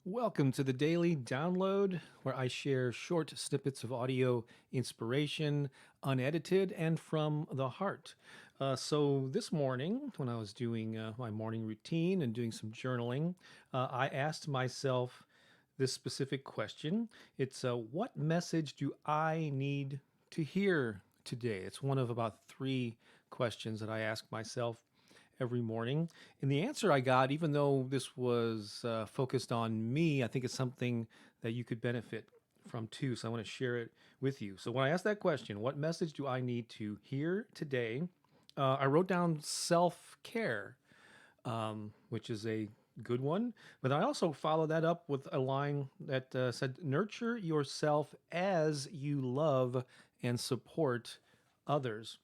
Welcome to the Daily Download, where I share short snippets of audio inspiration, unedited and from the heart. So, this morning, when I was doing my morning routine and doing some journaling, I asked myself this specific question. It's what message do I need to hear today? It's one of about three questions that I ask myself every morning. And the answer I got, even though this was focused on me, I think it's something that you could benefit from too. So I want to share it with you. So when I asked that question, what message do I need to hear today? I wrote down self care, which is a good one. But I also followed that up with a line that said, nurture yourself as you love and support others.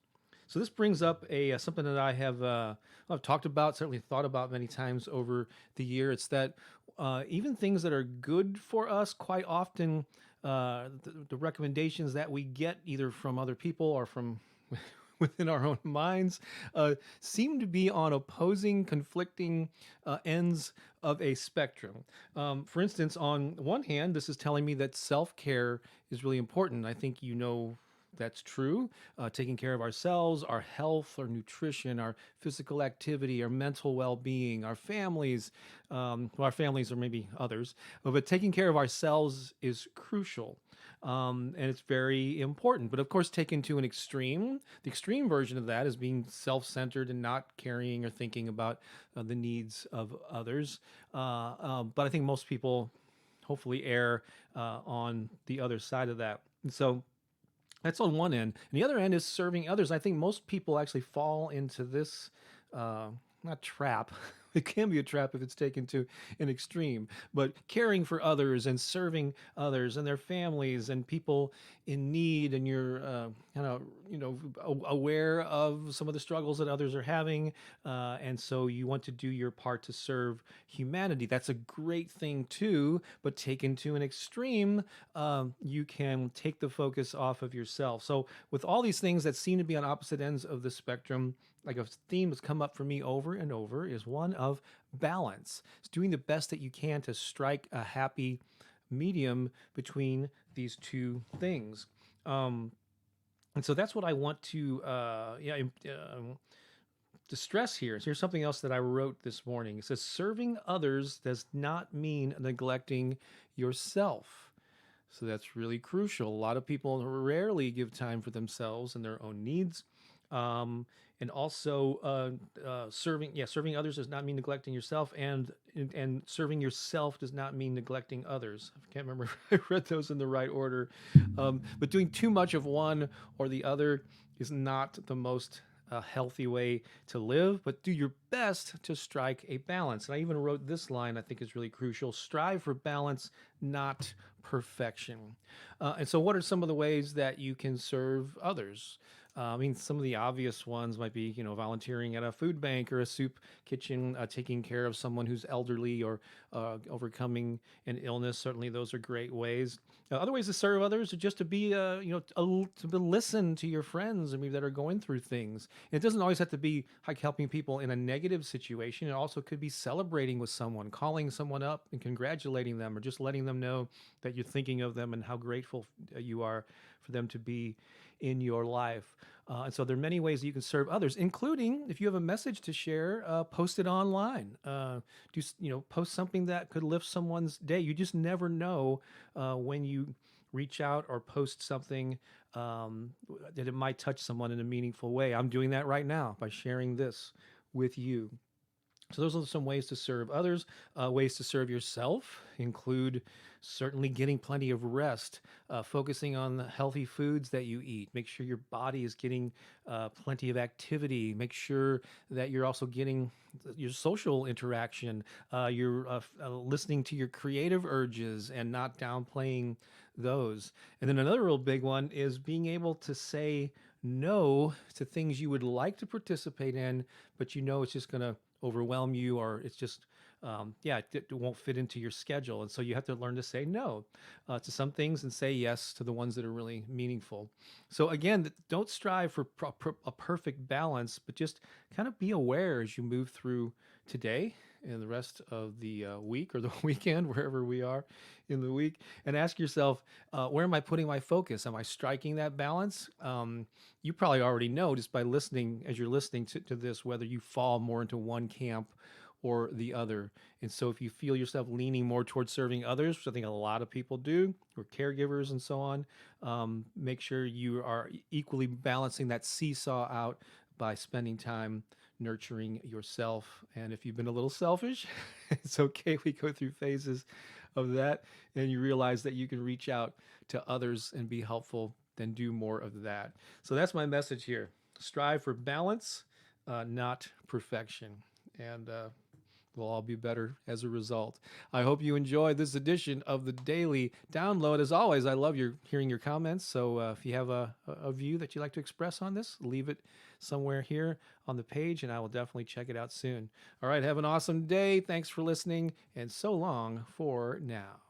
So this brings up a something that I've talked about, certainly thought about many times over the year. It's that even things that are good for us, quite often, the recommendations that we get either from other people or from within our own minds seem to be on opposing, conflicting ends of a spectrum. For instance, on one hand, this is telling me that self care is really important. I think you know that's true. Taking care of ourselves, our health, our nutrition, our physical activity, our mental well being, our families, well, our families or maybe others, but taking care of ourselves is crucial. And it's very important. But of course, taken to an extreme, the extreme version of that is being self centered and not caring or thinking about the needs of others. But I think most people hopefully err on the other side of that. And so, that's on one end. And the other end is serving others. I think most people actually fall into this, uh, not trap. It can be a trap if it's taken to an extreme, but caring for others and serving others and their families and people in need, and you're kind of aware of some of the struggles that others are having, and so you want to do your part to serve humanity. That's a great thing too, but taken to an extreme, you can take the focus off of yourself. So with all these things that seem to be on opposite ends of the spectrum, like a theme that's come up for me over and over is one of balance. It's doing the best that you can to strike a happy medium between these two things. And so that's what I want to stress here. So here's something else that I wrote this morning. It says, serving others does not mean neglecting yourself. So that's really crucial. A lot of people rarely give time for themselves and their own needs. And also serving others does not mean neglecting yourself, and serving yourself does not mean neglecting others. I can't remember if I read those in the right order, but doing too much of one or the other is not the most healthy way to live. But do your best to strike a balance. And I even wrote this line I think is really crucial: strive for balance, not perfection. And so what are some of the ways that you can serve others? I mean, some of the obvious ones might be, volunteering at a food bank or a soup kitchen, taking care of someone who's elderly or overcoming an illness. Certainly, those are great ways. Other ways to serve others are just to be, to listen to your friends and maybe that are going through things. And it doesn't always have to be like helping people in a negative situation. It also could be celebrating with someone, calling someone up and congratulating them, or just letting them know that you're thinking of them and how grateful you are for them to be in your life. And so there are many ways that you can serve others, including if you have a message to share, post it online. Post something that could lift someone's day. You just never know when you reach out or post something that it might touch someone in a meaningful way. I'm doing that right now by sharing this with you. So those are some ways to serve others. Ways to serve yourself include certainly getting plenty of rest, focusing on the healthy foods that you eat. Make sure your body is getting plenty of activity. Make sure that you're also getting your social interaction. You're listening to your creative urges and not downplaying those. And then another real big one is being able to say no to things you would like to participate in, but it's just going to overwhelm you, or it's just it won't fit into your schedule. And so you have to learn to say no to some things and say yes to the ones that are really meaningful. So again, don't strive for a perfect balance, but just kind of be aware as you move through today in the rest of the week or the weekend, wherever we are in the week, and ask yourself, where am I putting my focus? Am I striking that balance? You probably already know just by listening, as you're listening to this, whether you fall more into one camp or the other. And so if you feel yourself leaning more towards serving others, which I think a lot of people do, or caregivers and so on, make sure you are equally balancing that seesaw out by spending time nurturing yourself. And if you've been a little selfish, it's okay. We go through phases of that, and you realize that you can reach out to others and be helpful, then do more of that. So that's my message here. Strive for balance, not perfection. And we'll all be better as a result. I hope you enjoyed this edition of the Daily Download. As always, I love hearing your comments. So if you have a view that you'd like to express on this, leave it somewhere here on the page, and I will definitely check it out soon. All right, have an awesome day. Thanks for listening, and so long for now.